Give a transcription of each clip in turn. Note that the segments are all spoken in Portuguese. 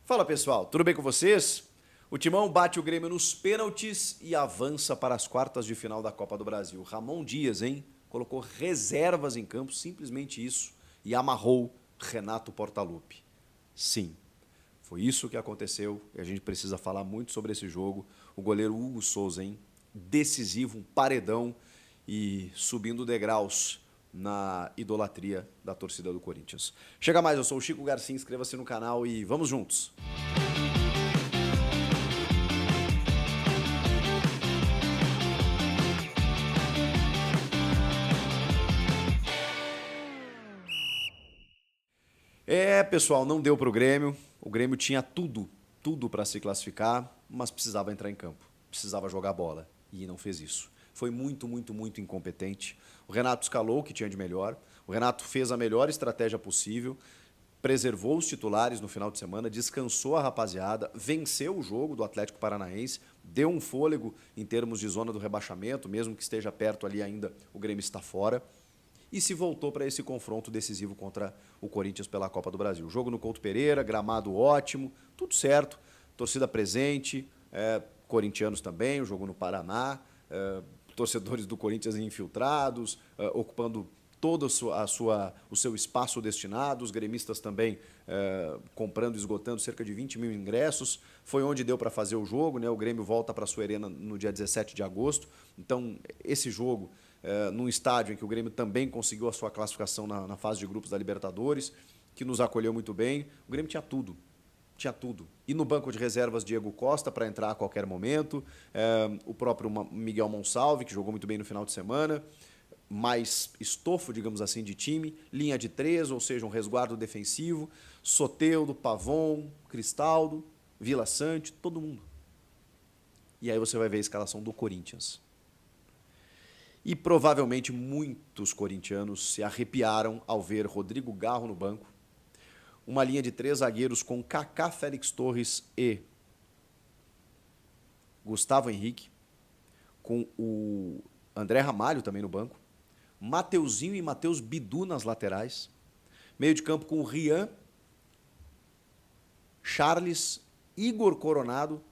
Fala pessoal, tudo bem com vocês? O Timão bate o Grêmio nos pênaltis e avança para as quartas de final da Copa do Brasil. Ramon Dias, hein? Colocou reservas em campo, simplesmente isso, e amarrou Renato Portaluppi. Sim, foi isso que aconteceu e a gente precisa falar muito sobre esse jogo. O goleiro Hugo Souza, hein? Decisivo, um paredão e subindo degraus na idolatria da torcida do Corinthians. Chega mais, eu sou o Chico Garcia, inscreva-se no canal e vamos juntos! Pessoal, não deu para o Grêmio. O Grêmio tinha tudo para se classificar, mas precisava entrar em campo, precisava jogar bola e não fez isso. Foi muito incompetente. O Renato escalou o que tinha de melhor. O Renato fez a melhor estratégia possível, preservou os titulares no final de semana, descansou a rapaziada, venceu o jogo do Atlético Paranaense, deu um fôlego em termos de zona do rebaixamento, mesmo que esteja perto ali ainda, o Grêmio está fora. E se voltou para esse confronto decisivo contra o Corinthians pela Copa do Brasil. Jogo no Couto Pereira, gramado ótimo, tudo certo, torcida presente, corintianos também, o jogo no Paraná, torcedores do Corinthians infiltrados, ocupando todo o seu espaço destinado, os gremistas também comprando e esgotando cerca de 20 mil ingressos. Foi onde deu para fazer o jogo, né? O Grêmio volta para a sua arena no dia 17 de agosto. Então, esse jogo, num estádio em que o Grêmio também conseguiu a sua classificação na fase de grupos da Libertadores, que nos acolheu muito bem, o Grêmio tinha tudo. Tinha tudo. E no banco de reservas, Diego Costa, para entrar a qualquer momento, o próprio Miguel Monsalve, que jogou muito bem no final de semana, mais estofo, digamos assim, de time, linha de 3, ou seja, um resguardo defensivo, Soteldo, Pavon, Cristaldo, Vila Sante, todo mundo. E aí você vai ver a escalação do Corinthians. E provavelmente muitos corintianos se arrepiaram ao ver Rodrigo Garro no banco, uma linha de 3 zagueiros com Kaká, Félix Torres e Gustavo Henrique, com o André Ramalho também no banco, Mateuzinho e Matheus Bidu nas laterais, meio de campo com o Rian, Charles, Igor Coronado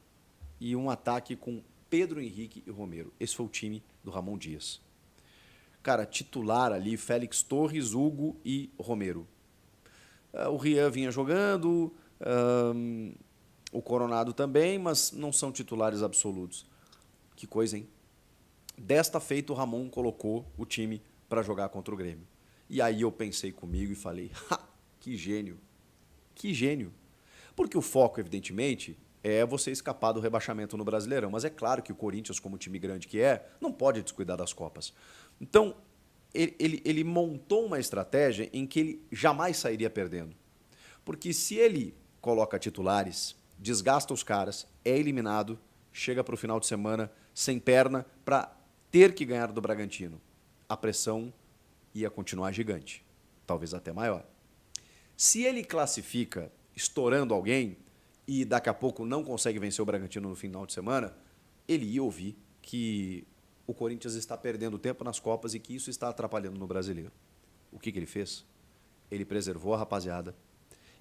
e um ataque com Pedro Henrique e Romero. Esse foi o time do Ramon Dias. Cara, titular ali, Félix Torres, Hugo e Romero. O Rian vinha jogando, o Coronado também, mas não são titulares absolutos. Que coisa, hein? Desta feita, o Ramon colocou o time para jogar contra o Grêmio. E aí eu pensei comigo e falei, que gênio, que gênio. Porque o foco, evidentemente, é você escapar do rebaixamento no Brasileirão. Mas é claro que o Corinthians, como time grande que é, não pode descuidar das Copas. Então, ele montou uma estratégia em que ele jamais sairia perdendo. Porque se ele coloca titulares, desgasta os caras, é eliminado, chega para o final de semana sem perna para ter que ganhar do Bragantino. A pressão ia continuar gigante, talvez até maior. Se ele classifica estourando alguém e daqui a pouco não consegue vencer o Bragantino no final de semana, ele ia ouvir que o Corinthians está perdendo tempo nas Copas e que isso está atrapalhando no Brasileiro. O que ele fez? Ele preservou a rapaziada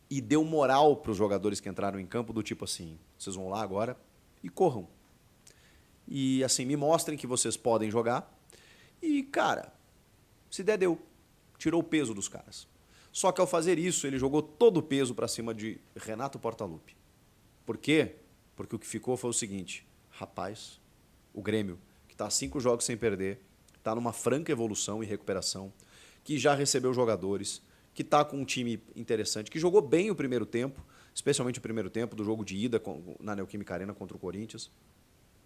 e deu moral para os jogadores que entraram em campo do tipo assim, vocês vão lá agora e corram. E assim, me mostrem que vocês podem jogar e, cara, se der, deu. Tirou o peso dos caras. Só que ao fazer isso, ele jogou todo o peso para cima de Renato Portaluppi. Por quê? Porque o que ficou foi o seguinte, rapaz, o Grêmio, que está 5 jogos sem perder, está numa franca evolução e recuperação, que já recebeu jogadores, que está com um time interessante, que jogou bem o primeiro tempo, especialmente o primeiro tempo do jogo de ida na Neoquímica Arena contra o Corinthians.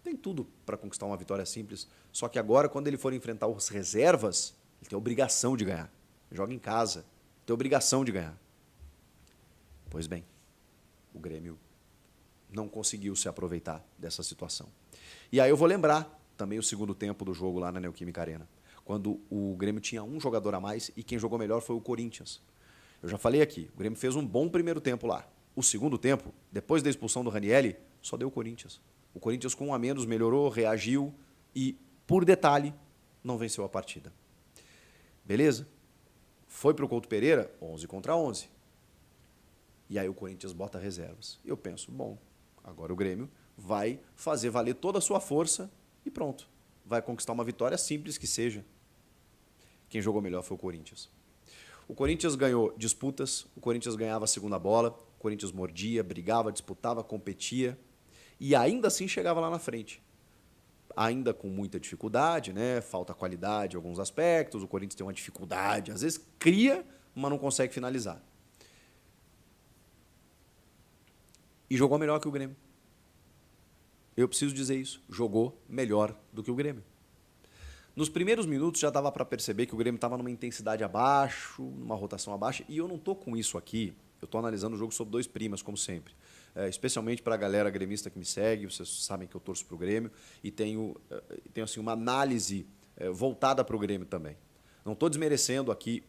Tem tudo para conquistar uma vitória simples, só que agora, quando ele for enfrentar as reservas, ele tem a obrigação de ganhar. Joga em casa, tem a obrigação de ganhar. Pois bem, o Grêmio não conseguiu se aproveitar dessa situação. E aí eu vou lembrar também o segundo tempo do jogo lá na Neoquímica Arena, quando o Grêmio tinha um jogador a mais e quem jogou melhor foi o Corinthians. Eu já falei aqui, o Grêmio fez um bom primeiro tempo lá. O segundo tempo, depois da expulsão do Ranieri, só deu o Corinthians. O Corinthians com um a menos melhorou, reagiu e, por detalhe, não venceu a partida. Beleza? Foi para o Couto Pereira, 11 contra 11. E aí o Corinthians bota reservas. E eu penso, bom, agora o Grêmio vai fazer valer toda a sua força e pronto. Vai conquistar uma vitória simples que seja. Quem jogou melhor foi o Corinthians. O Corinthians ganhou disputas, o Corinthians ganhava a segunda bola, o Corinthians mordia, brigava, disputava, competia e ainda assim chegava lá na frente. Ainda com muita dificuldade, né? Falta qualidade em alguns aspectos, o Corinthians tem uma dificuldade, às vezes cria, mas não consegue finalizar. E jogou melhor que o Grêmio. Eu preciso dizer isso, jogou melhor do que o Grêmio. Nos primeiros minutos já dava para perceber que o Grêmio estava numa intensidade abaixo, numa rotação abaixo, e eu não estou com isso aqui, eu estou analisando o jogo sob dois primas, como sempre. Especialmente para a galera gremista que me segue, vocês sabem que eu torço para o Grêmio, e tenho assim, uma análise voltada para o Grêmio também. Não estou desmerecendo aqui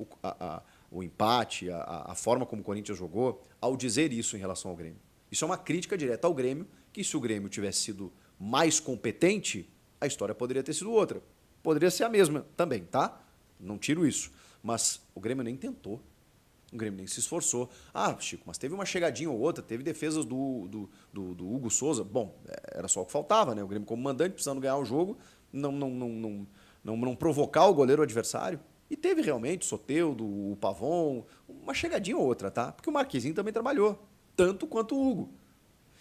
o empate, a forma como o Corinthians jogou, ao dizer isso em relação ao Grêmio. Isso é uma crítica direta ao Grêmio, que se o Grêmio tivesse sido mais competente, a história poderia ter sido outra. Poderia ser a mesma também, tá? Não tiro isso. Mas o Grêmio nem tentou. O Grêmio nem se esforçou. Ah, Chico, mas teve uma chegadinha ou outra, teve defesas do Hugo Souza. Bom, era só o que faltava, né? O Grêmio como mandante, precisando ganhar o jogo, não provocar o goleiro adversário. E teve realmente o Soteldo, o Pavon, uma chegadinha ou outra, tá? Porque o Marquezinho também trabalhou, tanto quanto o Hugo.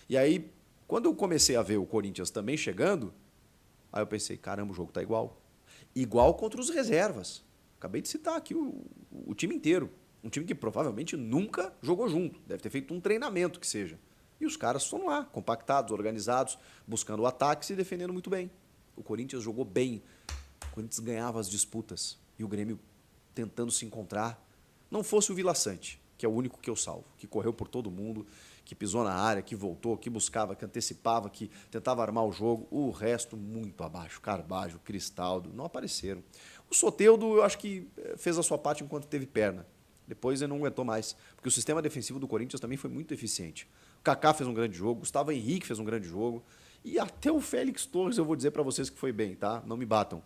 E aí, quando eu comecei a ver o Corinthians também chegando, aí eu pensei, caramba, o jogo tá igual. Igual contra os reservas. Acabei de citar aqui o time inteiro. Um time que provavelmente nunca jogou junto. Deve ter feito um treinamento que seja. E os caras estão lá, compactados, organizados, buscando o ataque e se defendendo muito bem. O Corinthians jogou bem. O Corinthians ganhava as disputas. E o Grêmio tentando se encontrar. Não fosse o Vila Sante, que é o único que eu salvo, que correu por todo mundo, que pisou na área, que voltou, que buscava, que antecipava, que tentava armar o jogo. O resto muito abaixo. Carbajo, Cristaldo, não apareceram. O Soteldo, eu acho que fez a sua parte enquanto teve perna. Depois ele não aguentou mais, porque o sistema defensivo do Corinthians também foi muito eficiente. O Kaká fez um grande jogo, Gustavo Henrique fez um grande jogo, e até o Félix Torres eu vou dizer para vocês que foi bem, tá? Não me batam.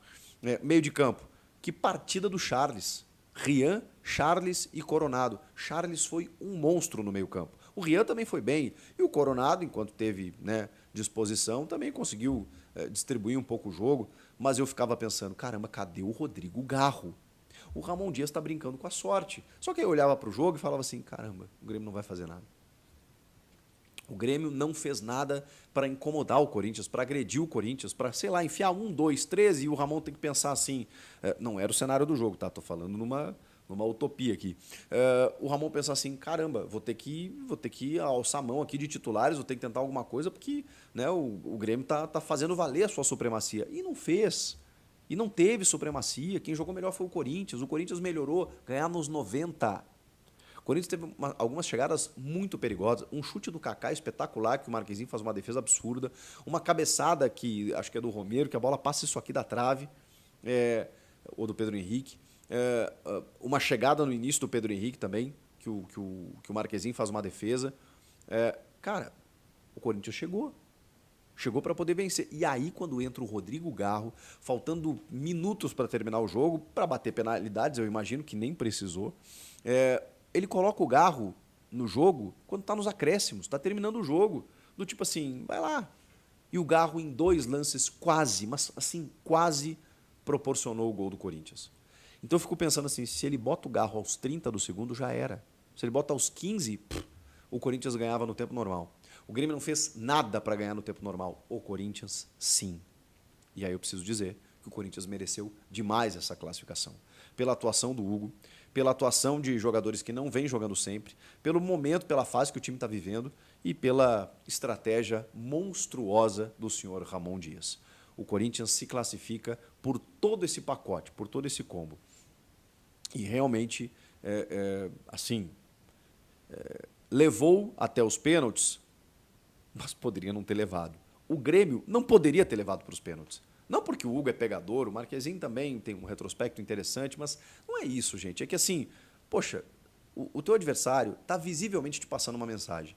Meio de campo, que partida do Charles. Rian, Charles e Coronado. Charles foi um monstro no meio campo. O Rian também foi bem, e o Coronado, enquanto teve, né, disposição, também conseguiu distribuir um pouco o jogo, mas eu ficava pensando, caramba, cadê o Rodrigo Garro? O Ramon Dias está brincando com a sorte. Só que eu olhava para o jogo e falava assim, caramba, o Grêmio não vai fazer nada. O Grêmio não fez nada para incomodar o Corinthians, para agredir o Corinthians, para, sei lá, enfiar 1, 2, 3 e o Ramon tem que pensar assim. Não era o cenário do jogo, tá? Estou falando numa utopia aqui. O Ramon pensar assim, caramba, vou ter que alçar a mão aqui de titulares, vou ter que tentar alguma coisa, porque, né, o Grêmio tá fazendo valer a sua supremacia. E não fez. E não teve supremacia. Quem jogou melhor foi o Corinthians. O Corinthians melhorou, ganhar nos 90. O Corinthians teve algumas chegadas muito perigosas. Um chute do Kaká espetacular, que o Marquezinho faz uma defesa absurda. Uma cabeçada que acho que é do Romero, que a bola passa isso aqui da trave. Ou do Pedro Henrique. Uma chegada no início do Pedro Henrique também, que o Marquezinho faz uma defesa. Cara, o Corinthians chegou. Chegou para poder vencer. E aí, quando entra o Rodrigo Garro, faltando minutos para terminar o jogo, para bater penalidades, eu imagino que nem precisou, ele coloca o Garro no jogo quando está nos acréscimos, está terminando o jogo. Do tipo assim, vai lá. E o Garro, em 2 lances, quase, mas assim, quase proporcionou o gol do Corinthians. Então eu fico pensando assim, se ele bota o Garro aos 30 do segundo, já era. Se ele bota aos 15, o Corinthians ganhava no tempo normal. O Grêmio não fez nada para ganhar no tempo normal. O Corinthians, sim. E aí eu preciso dizer que o Corinthians mereceu demais essa classificação. Pela atuação do Hugo, pela atuação de jogadores que não vêm jogando sempre, pelo momento, pela fase que o time está vivendo e pela estratégia monstruosa do senhor Ramon Dias. O Corinthians se classifica por todo esse pacote, por todo esse combo. E realmente, levou até os pênaltis, mas poderia não ter levado. O Grêmio não poderia ter levado para os pênaltis. Não porque o Hugo é pegador, o Marquezinho também tem um retrospecto interessante, mas não é isso, gente. É que assim, poxa, o teu adversário está visivelmente te passando uma mensagem.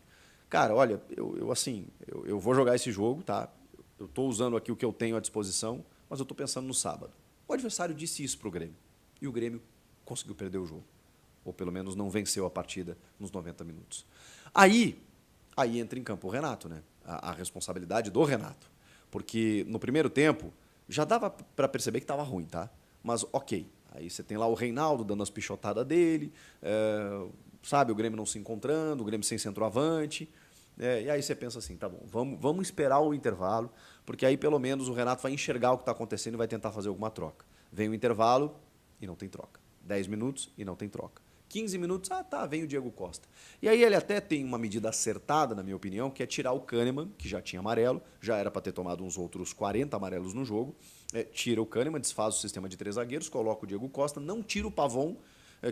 Cara, olha, eu vou jogar esse jogo, tá? Eu estou usando aqui o que eu tenho à disposição, mas eu estou pensando no sábado. O adversário disse isso para o Grêmio. E o Grêmio conseguiu perder o jogo. ou pelo menos não venceu a partida nos 90 minutos. Aí entra em campo o Renato, né? A responsabilidade do Renato. Porque no primeiro tempo já dava para perceber que estava ruim, tá? Mas ok. Aí você tem lá o Reinaldo dando as pichotadas dele, sabe, o Grêmio não se encontrando, o Grêmio sem centroavante. E aí você pensa assim, tá bom, vamos esperar o intervalo, porque aí pelo menos o Renato vai enxergar o que está acontecendo e vai tentar fazer alguma troca. Vem o intervalo e não tem troca. 10 minutos e não tem troca. 15 minutos, vem o Diego Costa. E aí ele até tem uma medida acertada, na minha opinião, que é tirar o Kahneman, que já tinha amarelo, já era para ter tomado uns outros 40 amarelos no jogo, tira o Kahneman, desfaz o sistema de 3 zagueiros, coloca o Diego Costa, não tira o Pavon,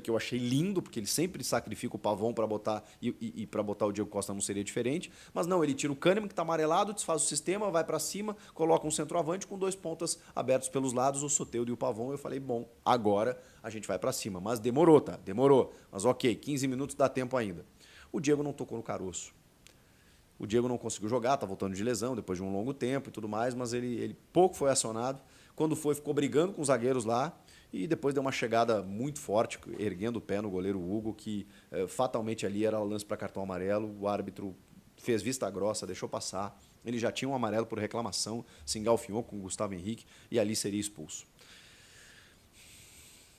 que eu achei lindo, porque ele sempre sacrifica o Pavon para botar, e para botar o Diego Costa não seria diferente, mas não, ele tira o Kahneman, que está amarelado, desfaz o sistema, vai para cima, coloca um centroavante com 2 pontas abertos pelos lados, o Soteldo e o Pavon. Eu falei, bom, agora a gente vai para cima, mas demorou, tá? Demorou, mas ok, 15 minutos dá tempo ainda. O Diego não tocou no caroço. O Diego não conseguiu jogar, tá voltando de lesão depois de um longo tempo e tudo mais, mas ele pouco foi acionado. Quando foi, ficou brigando com os zagueiros lá e depois deu uma chegada muito forte, erguendo o pé no goleiro Hugo, que fatalmente ali era o lance para cartão amarelo. O árbitro fez vista grossa, deixou passar. Ele já tinha um amarelo por reclamação, se engalfinhou com o Gustavo Henrique e ali seria expulso.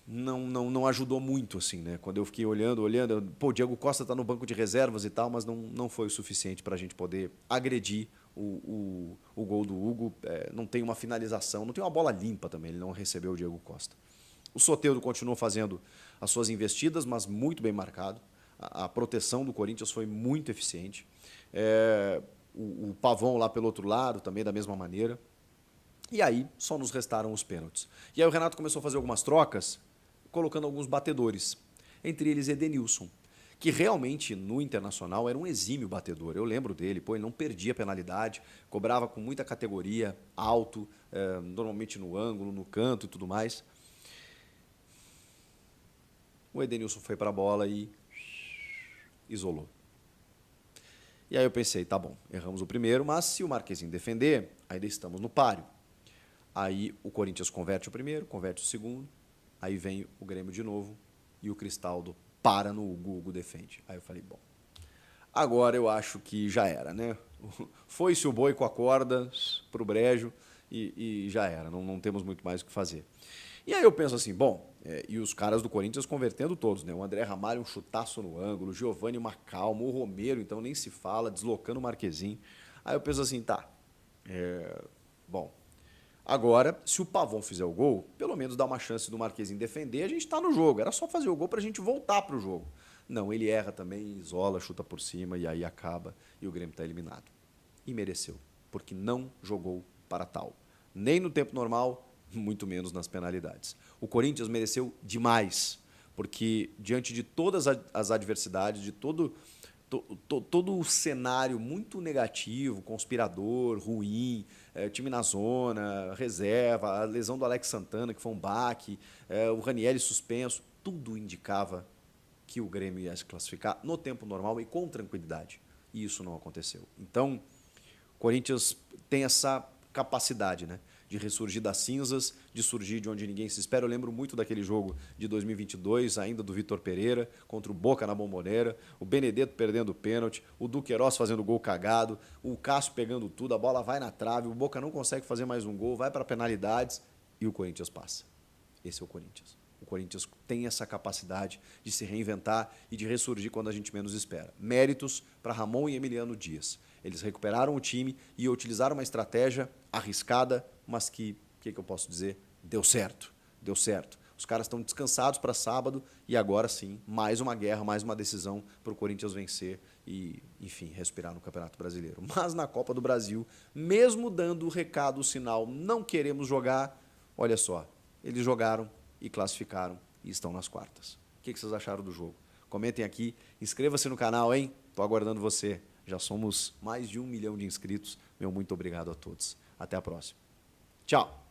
Não ajudou muito, assim, né? Quando eu fiquei olhando, pô, o Diego Costa tá no banco de reservas e tal, mas não foi o suficiente para a gente poder agredir o gol do Hugo. Não tem uma finalização, não tem uma bola limpa também, ele não recebeu o Diego Costa. O Soteldo continuou fazendo as suas investidas, mas muito bem marcado. A proteção do Corinthians foi muito eficiente. O Pavon lá pelo outro lado também da mesma maneira. E aí só nos restaram os pênaltis. E aí o Renato começou a fazer algumas trocas, colocando alguns batedores, entre eles Edenilson, que realmente no Internacional era um exímio batedor. Eu lembro dele, pô, ele não perdia penalidade, cobrava com muita categoria, alto, normalmente no ângulo, no canto e tudo mais. O Edenilson foi para a bola e isolou. E aí eu pensei, tá bom, erramos o primeiro, mas se o Marquezinho defender, ainda estamos no páreo. Aí o Corinthians converte o primeiro, converte o segundo, aí vem o Grêmio de novo e o Cristaldo para no Hugo, Hugo defende. Aí eu falei, bom, agora eu acho que já era, né? Foi-se o boi com a corda pro brejo e já era, não temos muito mais o que fazer. E aí eu penso assim, bom, e os caras do Corinthians convertendo todos, né? O André Ramalho, um chutaço no ângulo, o Giovani uma calma, o Romero, então nem se fala, deslocando o Marquezinho. Aí eu penso assim, tá, bom, agora, se o Pavon fizer o gol, pelo menos dá uma chance do Marquezinho defender, a gente está no jogo. Era só fazer o gol para a gente voltar para o jogo. Não, ele erra também, isola, chuta por cima e aí acaba e o Grêmio está eliminado. E mereceu, porque não jogou para tal. Nem no tempo normal, muito menos nas penalidades. O Corinthians mereceu demais, porque diante de todas as adversidades, de todo o cenário muito negativo, conspirador, ruim, time na zona, reserva, a lesão do Alex Santana, que foi um baque, o Ranieri suspenso, tudo indicava que o Grêmio ia se classificar no tempo normal e com tranquilidade. E isso não aconteceu. Então, o Corinthians tem essa capacidade, né, de ressurgir das cinzas, de surgir de onde ninguém se espera. Eu lembro muito daquele jogo de 2022, ainda do Vitor Pereira, contra o Boca na Bombonera, o Benedetto perdendo o pênalti, o Duqueiroz fazendo gol cagado, o Cássio pegando tudo, a bola vai na trave, o Boca não consegue fazer mais um gol, vai para penalidades e o Corinthians passa. Esse é o Corinthians. O Corinthians tem essa capacidade de se reinventar e de ressurgir quando a gente menos espera. Méritos para Ramon e Emiliano Dias. Eles recuperaram o time e utilizaram uma estratégia arriscada, mas que eu posso dizer? Deu certo. Deu certo. Os caras estão descansados para sábado e agora sim, mais uma guerra, mais uma decisão para o Corinthians vencer e, enfim, respirar no Campeonato Brasileiro. Mas na Copa do Brasil, mesmo dando o recado, o sinal, não queremos jogar, olha só, eles jogaram e classificaram e estão nas quartas. O que vocês acharam do jogo? Comentem aqui, inscreva-se no canal, hein? Estou aguardando você. Já somos mais de 1 milhão de inscritos. Meu muito obrigado a todos. Até a próxima. Tchau!